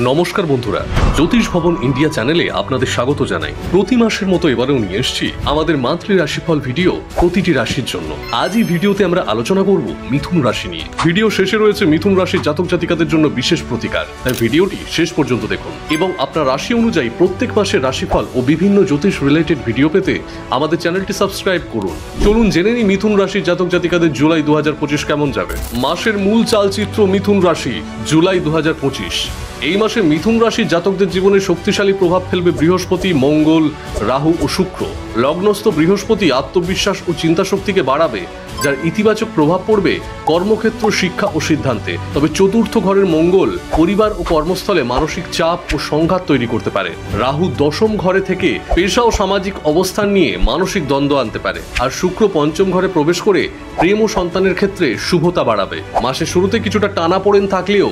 নমস্কার বন্ধুরা, জ্যোতিষ ভবন ইন্ডিয়া চ্যানেলে আপনাদের স্বাগত জানাই। প্রতি মাসের মতো এবারেও নিয়ে এসেছি আমাদের মান্থলি রাশিফল ভিডিও প্রতিটি রাশির জন্য। আজ এই ভিডিওতে আমরা আলোচনা করব মিথুন রাশি নিয়ে। ভিডিও শেষে রয়েছে মিথুন রাশির জাতক জাতিকাদের জন্য বিশেষ প্রতিকার, তাই ভিডিওটি শেষ পর্যন্ত দেখুন এবং আপনার রাশি অনুযায়ী প্রত্যেক মাসের রাশিফল ও বিভিন্ন জ্যোতিষ রিলেটেড ভিডিও পেতে আমাদের চ্যানেলটি সাবস্ক্রাইব করুন। চলুন জেনে নিই মিথুন রাশির জাতক জাতিকাদের জুলাই 2025 কেমন যাবে। মাসের মূল চালচিত্র মিথুন রাশি জুলাই 2025। এই মাসে মিথুন রাশির জাতকদের জীবনে শক্তিশালী প্রভাব ফেলবে বৃহস্পতি, মঙ্গল, রাহু ও শুক্র। লগ্নস্থ বৃহস্পতি আত্মবিশ্বাস ও চিন্তাশক্তিকে বাড়াবে, যার ইতিবাচক প্রভাব পড়বে কর্মক্ষেত্র, শিক্ষা ও সিদ্ধান্তে। তবে চতুর্থ ঘরের মঙ্গল পরিবার ও কর্মস্থলে মানসিক চাপ ও সংঘাত তৈরি করতে পারে। রাহু দশম ঘরে থেকে পেশা ও সামাজিক অবস্থান নিয়ে মানসিক দ্বন্দ্ব আনতে পারে। আর শুক্র পঞ্চম ঘরে প্রবেশ করে প্রেম ও সন্তানের ক্ষেত্রে শুভতা বাড়াবে। মাসের শুরুতে কিছুটা টানাপোড়েন থাকলেও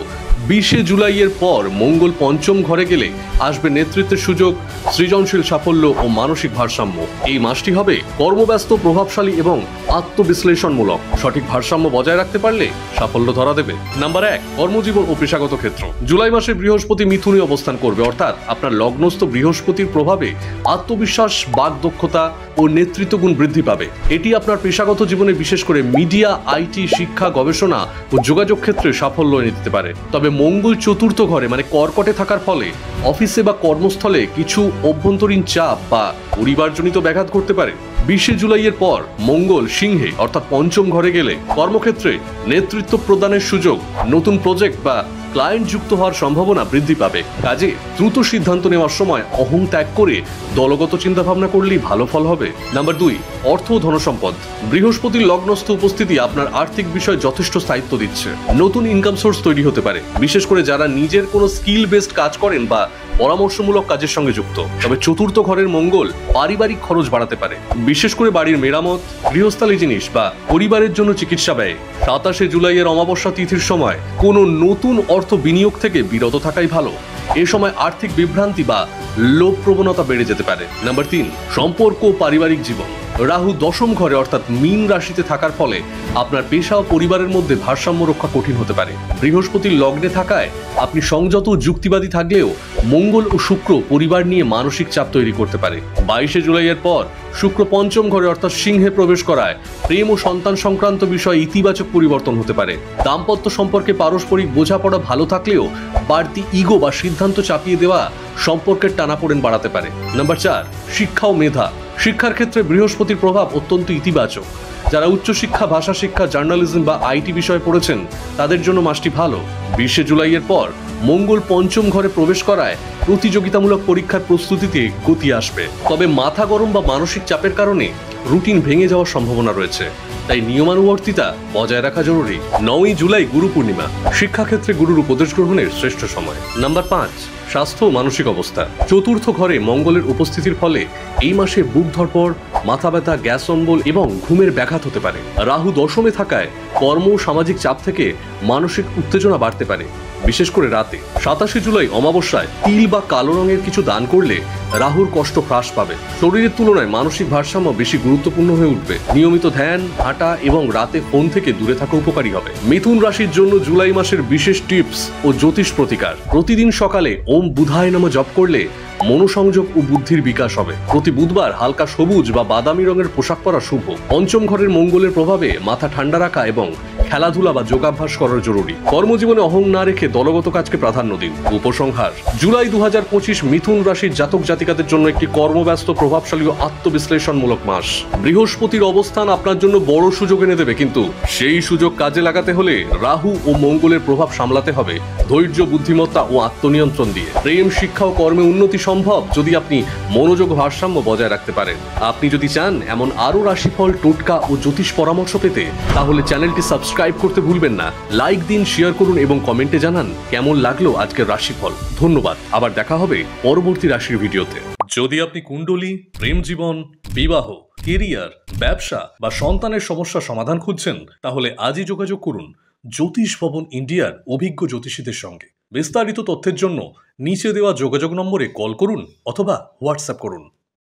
20 জুলাইয়ের পর মঙ্গল পঞ্চম ঘরে গেলে আসবে নেতৃত্বের সুযোগ, সৃজনশীল সাফল্য ও মানসিক ভারসাম্য। এই মাসটি হবে কর্মব্যস্ত, প্রভাবশালী এবং আত্মবিশ্লেষণমূলক। সঠিক ভারসাম্য বজায় রাখতে পারলে সাফল্য ধরা দেবে। নাম্বার 1, কর্মজীবন ও পেশাগত ক্ষেত্র। জুলাই মাসে বৃহস্পতি মিথুনে অবস্থান করবে, অর্থাৎ আপনার লগ্নস্থ বৃহস্পতির প্রভাবে আত্মবিশ্বাস, বাকদক্ষতা ও নেতৃত্ব গুণ বৃদ্ধি পাবে। এটি আপনার পেশাগত জীবনে বিশেষ করে মিডিয়া, আইটি, শিক্ষা, গবেষণা ও যোগাযোগ ক্ষেত্রে সাফল্য এনে দিতে পারে। তবে মঙ্গল চতুর্থ ঘরে মানে কর্কটে থাকার ফলে অফিসে বা কর্মস্থলে কিছু অভ্যন্তরীণ চাপ বা পরিবারজনিত ব্যাঘাত ঘটতে পারে। 20 জুলাইয়ের পর মঙ্গল সিংহে অর্থাৎ পঞ্চম ঘরে গেলে কর্মক্ষেত্রে নেতৃত্ব প্রদানের সুযোগ, নতুন প্রজেক্ট বা ক্লায়েন্ট যুক্ত হওয়ার সম্ভাবনা বৃদ্ধি পাবে। কাজে দ্রুত সিদ্ধান্ত নেওয়ার সময় অহং ত্যাগ করে দলগত চিন্তাভাবনা করলেই ভালো ফল হবে। নাম্বার 2, অর্থ ও ধনসম্পদ। বৃহস্পতির লগ্নস্থ উপস্থিতি আপনার আর্থিক বিষয়ে যথেষ্ট স্থায়িত্ব দিচ্ছে। নতুন ইনকাম সোর্স তৈরি হতে পারে, বিশেষ করে যারা নিজের কোনো স্কিল বেসড কাজ করেন বা পরামর্শমূলক কাজের সঙ্গে যুক্ত। তবে চতুর্থ ঘরের মঙ্গল পারিবারিক খরচ বাড়াতে পারে, বিশেষ করে বাড়ির মেরামত, গৃহস্থালী জিনিস বা পরিবারের জন্য চিকিৎসা ব্যয়। 27 জুলাইয়ের অমাবস্যা তিথির সময় কোনো নতুন অর্থ বিনিয়োগ থেকে বিরত থাকাই ভালো। এ সময় আর্থিক বিভ্রান্তি বা লোভ প্রবণতা বেড়ে যেতে পারে। নাম্বার 3, সম্পর্ক ও পারিবারিক জীবন। রাহু দশম ঘরে অর্থাৎ মীন রাশিতে থাকার ফলে আপনার পেশা ও পরিবারের মধ্যে ভারসাম্য রক্ষা কঠিন হতে পারে। বৃহস্পতির লগ্নে থাকায় আপনি সংযত ও যুক্তিবাদী থাকলেও মঙ্গল ও শুক্র পরিবার নিয়ে মানসিক চাপ তৈরি করতে পারে। 22 জুলাইয়ের পর শুক্র পঞ্চম ঘরে অর্থাৎ সিংহে প্রবেশ করায় প্রেম ও সন্তান সংক্রান্ত বিষয়ে ইতিবাচক পরিবর্তন হতে পারে। দাম্পত্য সম্পর্কে পারস্পরিক বোঝাপড়া ভালো থাকলেও বাড়তি ইগো বা সিদ্ধান্ত চাপিয়ে দেওয়া সম্পর্কের টানাপোড়েন বাড়াতে পারে। নাম্বার 4, শিক্ষা ও মেধা। শিক্ষার ক্ষেত্রে বৃহস্পতির প্রভাব অত্যন্ত ইতিবাচক। যারা উচ্চশিক্ষা, ভাষা শিক্ষা, জার্নালিজম বা আইটি বিষয়ে পড়েছেন তাদের জন্য মাসটি ভালো। 20 জুলাইয়ের পর মঙ্গল পঞ্চম ঘরে প্রবেশ করায় প্রতিযোগিতামূলক পরীক্ষার প্রস্তুতিতে গতি আসবে। তবে মাথা গরম বা মানসিক চাপের কারণে রুটিন ভেঙে যাওয়ার সম্ভাবনা রয়েছে, তাই নিয়মানুবর্তিতা বজায় রাখা জরুরি। 9 জুলাই গুরু পূর্ণিমা। শিক্ষাক্ষেত্রে গুরুর উপদেশ গ্রহণের শ্রেষ্ঠ সময়। নাম্বার 5, স্বাস্থ্য ও মানসিক অবস্থা। চতুর্থ ঘরে মঙ্গলের উপস্থিতির ফলে এই মাসে বুক ধড়ফড়, মাথা ব্যথা, গ্যাস অম্বল এবং ঘুমের ব্যাঘাত হতে পারে। রাহু দশমে থাকায় কর্ম ও সামাজিক চাপ থেকে মানসিক উত্তেজনা বাড়তে পারে, বিশেষ করে রাতে। 27 জুলাই অমাবস্যায় তিল বা কালো রঙের কিছু দান করলে রাহুর কষ্ট হ্রাস পাবে। শরীরের তুলনায় মানসিক ভারসাম্য বেশি গুরুত্বপূর্ণ হয়ে উঠবে। নিয়মিত ধ্যান, হাঁটা এবং রাতে ফোন থেকে দূরে থাকা উপকারী হবে। মিথুন রাশির জন্য জুলাই মাসের বিশেষ টিপস ও জ্যোতিষ প্রতিকার। প্রতিদিন সকালে ওম বুধায় নমঃ জপ করলে মনোসংযোগ ও বুদ্ধির বিকাশ হবে। প্রতি বুধবার হালকা সবুজ বা বাদামি রঙের পোশাক পরা শুভ। পঞ্চম ঘরের মঙ্গলের প্রভাবে মাথা ঠান্ডা রাখা এবং খেলাধুলা বা যোগাভ্যাস করা জরুরি। কর্মজীবনে অহং না রেখে দলগত কাজকে প্রাধান্য দিন। উপসংহার: জুলাই 2025 মিথুন রাশির জাতক জাতিকাদের জন্য একটি কর্মব্যস্ত, প্রভাবশালী ও আত্মবিশ্লেষণমূলক মাস। বৃহস্পতির অবস্থান আপনার জন্য বড় সুযোগ এনে দেবে, কিন্তু সেই সুযোগ কাজে লাগাতে হলে রাহু ও মঙ্গলের প্রভাব সামলাতে হবে ধৈর্য, বুদ্ধিমত্তা ও আত্মনিয়ন্ত্রণ দিয়ে। প্রেম, শিক্ষা ও কর্মে উন্নতি সম্ভব যদি আপনি মনোযোগ, ভারসাম্য বজায় রাখতে পারেন। আপনি যদি চান এমন আরো রাশিফল, টোটকা ও জ্যোতিষ পরামর্শ পেতে, তাহলে চ্যানেলটি সাবস্ক্রাইব করতে ভুলবেন না। লাইক দিন, শেয়ার করুন এবং কমেন্টে জানান কেমন লাগলো আজকের রাশিফল। ধন্যবাদ। আবার দেখা হবে পরবর্তী রাশির ভিডিওতে। যদি আপনি কুণ্ডলী, প্রেম জীবন, বিবাহ, কেরিয়ার, ব্যবসা বা সন্তানের সমস্যা সমাধান খুঁজছেন, তাহলে আজই যোগাযোগ করুন জ্যোতিষ ভবন ইন্ডিয়ার অভিজ্ঞ জ্যোতিষীদের সঙ্গে। বিস্তারিত তথ্যের জন্য নিচে দেওয়া যোগাযোগ নম্বরে কল করুন অথবা হোয়াটসঅ্যাপ করুন।